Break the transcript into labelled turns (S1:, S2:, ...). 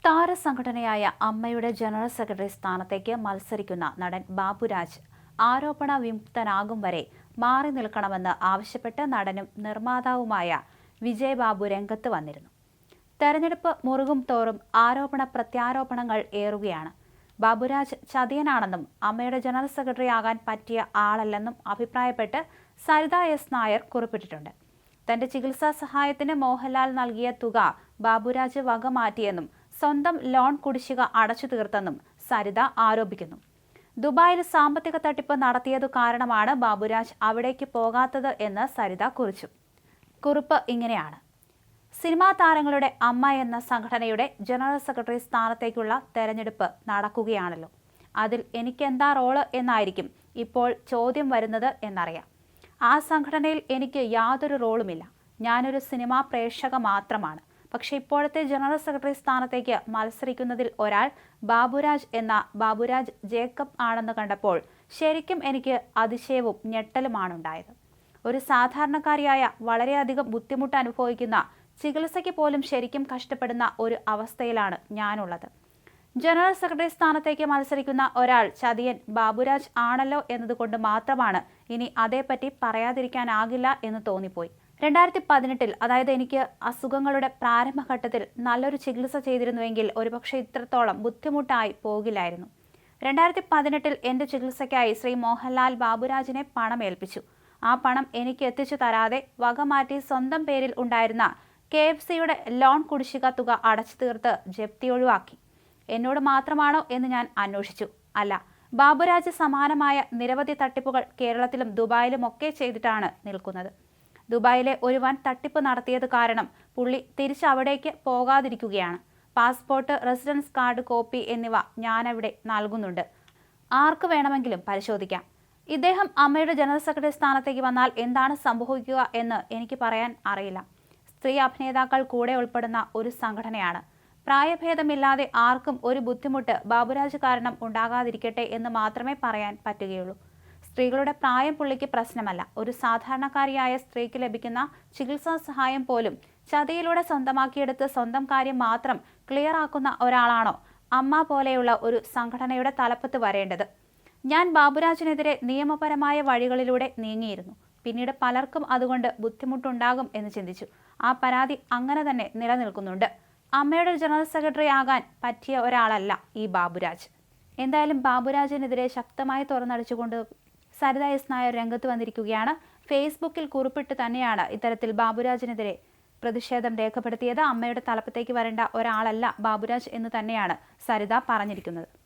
S1: താരസംഘടനയായ അമ്മയുടെ general secretary സ്ഥാനത്തേക്ക് മത്സരിക്കുന്ന നടൻ ബാബുരാജ് ആരോപണ വിമുക്തനാകും വരെ മാറി നിൽക്കണമെന്ന് ആവശ്യപ്പെട്ട് നടനും നിർമ്മാതാവുമായ വിജയ് ബാബു രംഗത്ത് വന്നിരുന്നു. തെരഞ്ഞെടുപ്പ് മുറുകും തോറും ആരോപണ പ്രത്യാരോപണങ്ങൾ ഏറുകയാണ്. ബാബുരാജ് ചതിയനാണെന്നും അമ്മയുടെ ജനറൽ സെക്രട്ടറി ആകാൻ പറ്റിയ ആളല്ലെന്നും അഭിപ്രായപ്പെട്ട് സരിത എസ് നായർ കുറിപ്പിട്ടിട്ടുണ്ട്. തന്റെ ചികിത്സാ സഹായത്തിന് മോഹൻലാൽ നൽകിയ തുക ബാബുരാജ് വകമാറ്റിയെന്നും സ്വന്തം ലോൺ കുടിശ്ശിക അടച്ചു തീർത്തെന്നും സരിത ആരോപിക്കുന്നു. ദുബായിൽ സാമ്പത്തിക തട്ടിപ്പ് നടത്തിയതു കാരണമാണ് ബാബുരാജ് അവിടേക്ക് പോകാത്തത് എന്ന് സരിത കുറിച്ചു. കുറിപ്പ് ഇങ്ങനെയാണ്: സിനിമാ താരങ്ങളുടെ അമ്മ എന്ന സംഘടനയുടെ ജനറൽ സെക്രട്ടറി സ്ഥാനത്തേക്കുള്ള തെരഞ്ഞെടുപ്പ് നടക്കുകയാണല്ലോ. അതിൽ എനിക്കെന്താ റോള് എന്നായിരിക്കും ഇപ്പോൾ ചോദ്യം വരുന്നത് എന്നറിയാം. ആ സംഘടനയിൽ എനിക്ക് യാതൊരു റോളുമില്ല. ഞാനൊരു സിനിമാ പ്രേക്ഷക മാത്രമാണ്. പക്ഷേ ഇപ്പോഴത്തെ ജനറൽ സെക്രട്ടറി സ്ഥാനത്തേക്ക് മത്സരിക്കുന്നതിൽ ഒരാൾ ബാബുരാജ് എന്ന ബാബുരാജ് ജേക്കബ് ആണെന്ന് കണ്ടപ്പോൾ ശരിക്കും എനിക്ക് അതിശയവും ഞെട്ടലുമാണുണ്ടായത്. ഒരു സാധാരണക്കാരിയായ വളരെയധികം ബുദ്ധിമുട്ട് അനുഭവിക്കുന്ന, ചികിത്സയ്ക്ക് പോലും ശരിക്കും കഷ്ടപ്പെടുന്ന ഒരു അവസ്ഥയിലാണ് ഞാനുള്ളത്. ജനറൽ സെക്രട്ടറി സ്ഥാനത്തേക്ക് മത്സരിക്കുന്ന ഒരാൾ ചതിയൻ ബാബുരാജ് ആണല്ലോ എന്നതുകൊണ്ട് മാത്രമാണ് ഇനി അതേപ്പറ്റി പറയാതിരിക്കാനാകില്ല എന്ന് തോന്നിപ്പോയി. 2018-ൽ, അതായത് എനിക്ക് അസുഖങ്ങളുടെ പ്രാരംഭഘട്ടത്തിൽ നല്ലൊരു ചികിത്സ ചെയ്തിരുന്നുവെങ്കിൽ ഒരുപക്ഷെ ഇത്രത്തോളം ബുദ്ധിമുട്ടായി പോകില്ലായിരുന്നു. 2018-ൽ എൻ്റെ ചികിത്സയ്ക്കായി ശ്രീ മോഹൻലാൽ ബാബുരാജിനെ പണം ഏൽപ്പിച്ചു. ആ പണം എനിക്ക് എത്തിച്ചു തരാതെ വകമാറ്റി സ്വന്തം പേരിൽ ഉണ്ടായിരുന്ന KFCയുടെ ലോൺ കുടിശ്ശിക തുക അടച്ചു തീർത്ത് ജപ്തി ഒഴിവാക്കി. എന്നോട് മാത്രമാണോ എന്ന് ഞാൻ അന്വേഷിച്ചു. അല്ല, ബാബുരാജ് സമാനമായ നിരവധി തട്ടിപ്പുകൾ കേരളത്തിലും ദുബായിലും ഒക്കെ ചെയ്തിട്ടാണ് നിൽക്കുന്നത്. ദുബായിലെ ഒരു വൻ തട്ടിപ്പ് നടത്തിയത് കാരണം പുള്ളി തിരിച്ച് അവിടേക്ക് പോകാതിരിക്കുകയാണ്. പാസ്പോർട്ട്, റെസിഡൻസ് കാർഡ് കോപ്പി എന്നിവ ഞാനവിടെ നൽകുന്നുണ്ട്. ആർക്ക് വേണമെങ്കിലും പരിശോധിക്കാം. ഇദ്ദേഹം അമ്മയുടെ ജനറൽ സെക്രട്ടറി സ്ഥാനത്തേക്ക് വന്നാൽ എന്താണ് സംഭവിക്കുക എന്ന് എനിക്ക് പറയാൻ അറിയില്ല. സ്ത്രീ അഭിനേതാക്കൾ കൂടെ ഉൾപ്പെടുന്ന ഒരു സംഘടനയാണ്. പ്രായഭേദമില്ലാതെ ആർക്കും ഒരു ബുദ്ധിമുട്ട് ബാബുരാജ് കാരണം ഉണ്ടാകാതിരിക്കട്ടെ എന്ന് മാത്രമേ പറയാൻ പറ്റുകയുള്ളൂ. സ്ത്രീകളുടെ പ്രായം പുള്ളിക്ക് പ്രശ്നമല്ല. ഒരു സാധാരണക്കാരിയായ സ്ത്രീക്ക് ലഭിക്കുന്ന ചികിത്സാ സഹായം പോലും ചതിയിലൂടെ സ്വന്തമാക്കിയെടുത്ത് സ്വന്തം കാര്യം മാത്രം ക്ലിയർ ആക്കുന്ന ഒരാളാണോ അമ്മ പോലെയുള്ള ഒരു സംഘടനയുടെ തലപ്പത്ത് വരേണ്ടത്? ഞാൻ ബാബുരാജിനെതിരെ നിയമപരമായ വഴികളിലൂടെ നീങ്ങിയിരുന്നു. പിന്നീട് പലർക്കും അതുകൊണ്ട് ബുദ്ധിമുട്ടുണ്ടാകും എന്ന് ചിന്തിച്ചു. ആ പരാതി അങ്ങനെ തന്നെ നിലനിൽക്കുന്നുണ്ട്. അമ്മയുടെ ജനറൽ സെക്രട്ടറി ആകാൻ പറ്റിയ ഒരാളല്ല ഈ ബാബുരാജ്. എന്തായാലും ബാബുരാജിനെതിരെ ശക്തമായി തുറന്നടിച്ചുകൊണ്ട് സരിത എസ് നായർ രംഗത്ത് വന്നിരിക്കുകയാണ്. ഫേസ്ബുക്കിൽ കുറിപ്പിട്ട് തന്നെയാണ് ഇത്തരത്തിൽ ബാബുരാജിനെതിരെ പ്രതിഷേധം രേഖപ്പെടുത്തിയത്. അമ്മയുടെ തലപ്പത്തേക്ക് വരേണ്ട ഒരാളല്ല ബാബുരാജ് എന്ന് തന്നെയാണ് സരിത പറഞ്ഞിരിക്കുന്നത്.